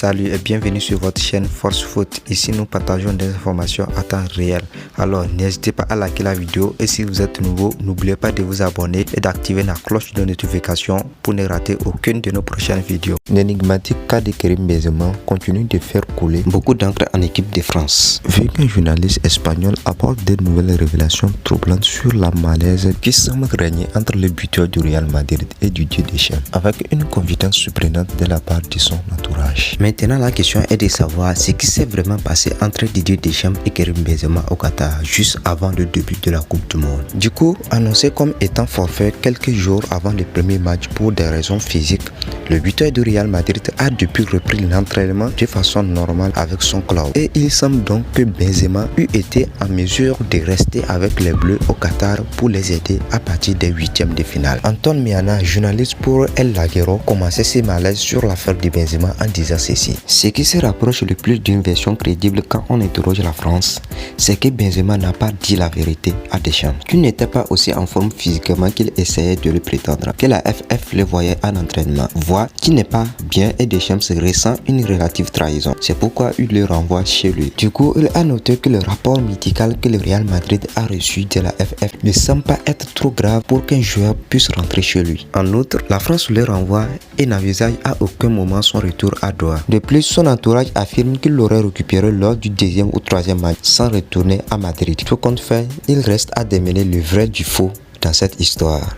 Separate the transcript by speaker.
Speaker 1: Salut et bienvenue sur votre chaîne Force Foot. Ici nous partageons des informations à temps réel. Alors n'hésitez pas à liker la vidéo et si vous êtes nouveau, n'oubliez pas de vous abonner et d'activer la cloche de notification pour ne rater aucune de nos prochaines vidéos. L'énigmatique cas de Karim Benzema continue de faire couler beaucoup d'encre en équipe de France. Vu qu'un journaliste espagnol apporte de nouvelles révélations troublantes sur la malaise qui semble régner entre le buteur du Real Madrid et Didier Deschamps, avec une confidence surprenante de la part de son entourage. Maintenant, la question est de savoir ce qui s'est vraiment passé entre Didier Deschamps et Karim Benzema au Qatar juste avant le début de la Coupe du Monde. Du coup, annoncé comme étant forfait quelques jours avant le premier match pour des raisons physiques, le buteur du Real Madrid a depuis repris l'entraînement de façon normale avec son club. Et il semble donc que Benzema eût été en mesure de rester avec les Bleus au Qatar pour les aider à partir des huitièmes de finale. Anton Miana, journaliste pour El Laguero, commençait ses malaises sur l'affaire de Benzema en disant ceci. Ce qui se rapproche le plus d'une version crédible quand on interroge la France, c'est que Benzema n'a pas dit la vérité à Deschamps, qu'il n'était pas aussi en forme physiquement qu'il essayait de le prétendre, que la FF le voyait en entraînement, voit qu'il n'est pas bien et Deschamps ressent une relative trahison. C'est pourquoi il le renvoie chez lui. Du coup, il a noté que le rapport médical que le Real Madrid a reçu de la FF ne semble pas être trop grave pour qu'un joueur puisse rentrer chez lui. En outre, la France le renvoie et n'envisage à aucun moment son retour à Doha. De plus, son entourage affirme qu'il l'aurait récupéré lors du deuxième ou troisième match sans retourner à Madrid. Tout compte fait, il reste à démêler le vrai du faux dans cette histoire.